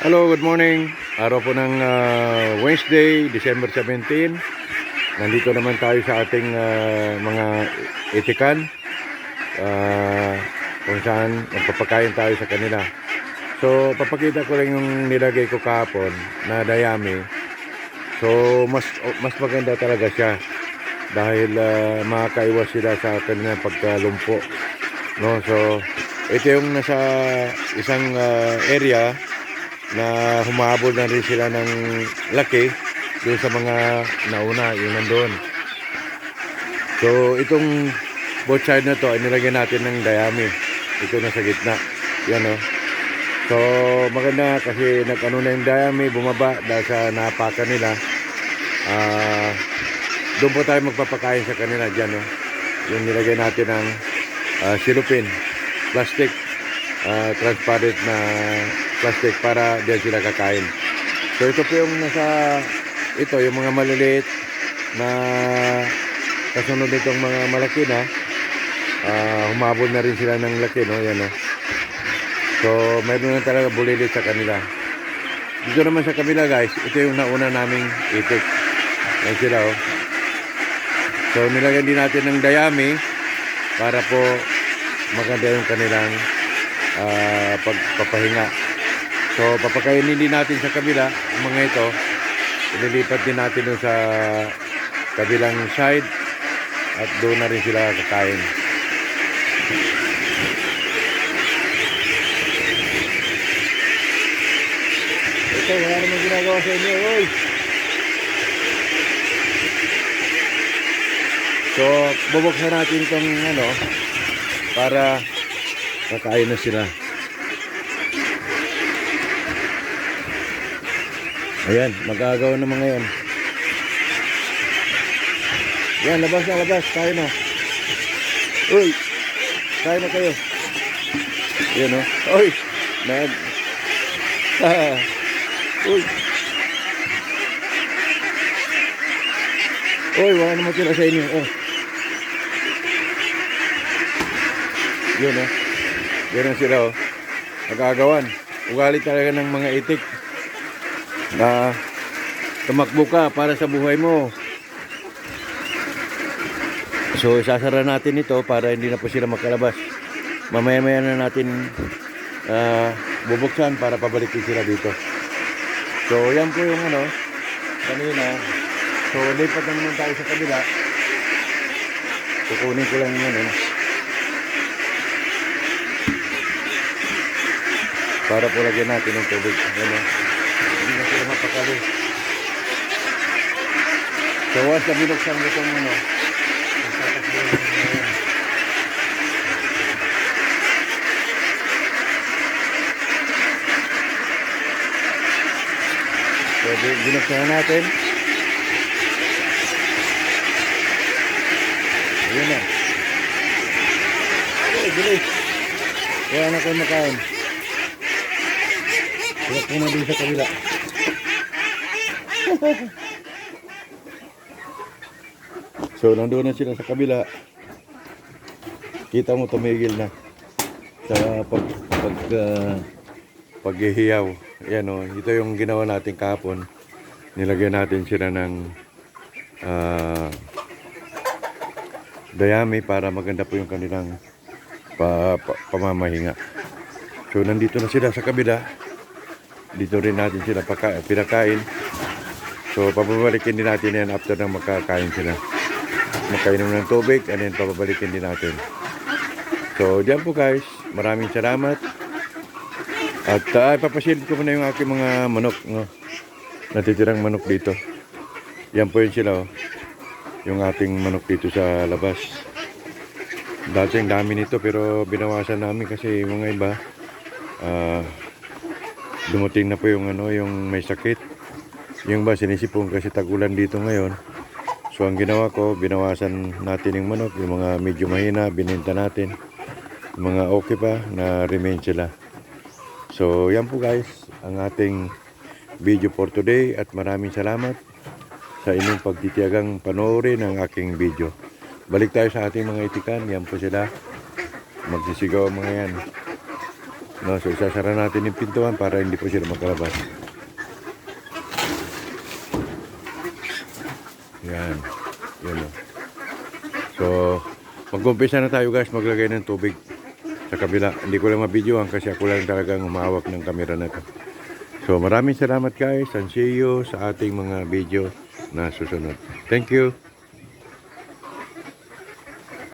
Hello, good morning. Araw po ng Wednesday, December 17. Nandito naman tayo sa ating mga itikan kung saan magpapakain tayo sa kanila. So, papakita ko lang yung nilagay ko kahapon na dayami. So, mas maganda talaga siya dahil makakaiwas sila sa kanilang pagkalumpo. No? So, ito yung nasa isang area na humabol na rin sila ng laki doon sa mga nauna, yung nandoon. So, itong both side na to ay nilagyan natin ng dayami. Ito na sa gitna. Yan o. So, maganda kasi nag-ano na yung dayami, bumaba dahil sa napakan nila. Doon po tayo magpapakain sa kanila dyan o. Yung nilagay natin ng silupin, plastic, transparent na plastic para diyan sila kakain. So ito po yung yung mga maliliit na kasunod nitong mga malaki na humabol na rin sila ng laki, no? Yan, no? So mayroon na talaga bulilit sa kanila. Dito naman sa kabila, guys, ito yung nauna naming itik. Yan sila, oh. So nilagyan din natin ng dayami para po maganda yung kanilang pagpapahinga. So, papakainin din natin sa kabila, ang mga ito, ililipat din natin doon sa kabilang side at doon na rin sila kakain. Ito, wala naman ginagawa sa inyo, oy! So, bubuksan natin itong para kakain na sila. Ayan, magagawa naman ngayon. Yan, labas na, labas. Tayo na. Uy, tayo na kayo. Yan, o. Uy, man. Uy. Uy, wala naman sila sa inyo. Oh. Yan, o. Yan sila, o. Magagawan. Ugali talaga ng mga itik na tumakbo ka para sa buhay mo. So isasara natin ito para hindi na po sila makalabas. Mamaya-maya na natin bubuksan para pabalikin sila dito. So yan po yung kanina. So lipat na naman tayo sa kabila. Kukunin ko lang yun para po lagyan natin ng tubig. Hindi na sila mapakali. So once na binuksan mo itong so binuksan natin. Ayun na. Okay, bilis. Kaya na kayo makain. Kaya po na din sa kabila. So nandoon na sila sa kabila. Kita mo tumigil na sa paghihiyaw. Yan o, ito yung ginawa natin kahapon. Nilagyan natin sila ng dayami para maganda po yung kanilang pamamahinga. So nandito na sila sa kabila. Dito rin natin sila pinakain. So pababalikin din natin yan after na makakain sila. Makainom ng tubig and then pababalikin din natin. So diyan po, guys. Maraming salamat. At papasilip ko muna yung aking mga manok, no? Natitirang manok dito. Yan po yun sila, oh. Yung ating manok dito sa labas. Dati ang dami nito pero binawasan namin kasi yung mga iba dumating na po yung yung may sakit. Yung ba sinisipon kasi tagulan dito ngayon. So ang ginawa ko, binawasan natin yung manok, yung mga medyo mahina binenta natin. Yung mga okay pa na remain sila. So yan po, guys, ang ating video for today at maraming salamat sa inyong pagtitiyagang panoorin ang aking video. Balik tayo sa ating mga itikan. Yan po sila. Magsisigaw mga yan. No, so isasara natin yung pintuan para hindi po sila makalabas. Yan. Yan o. So, mag-umpisa na tayo guys maglagay ng tubig sa kabila. Hindi ko lang mabidyoan kasi ako lang talagang humawak ng camera na to. So, maraming salamat guys and see you sa ating mga video na susunod. Thank you.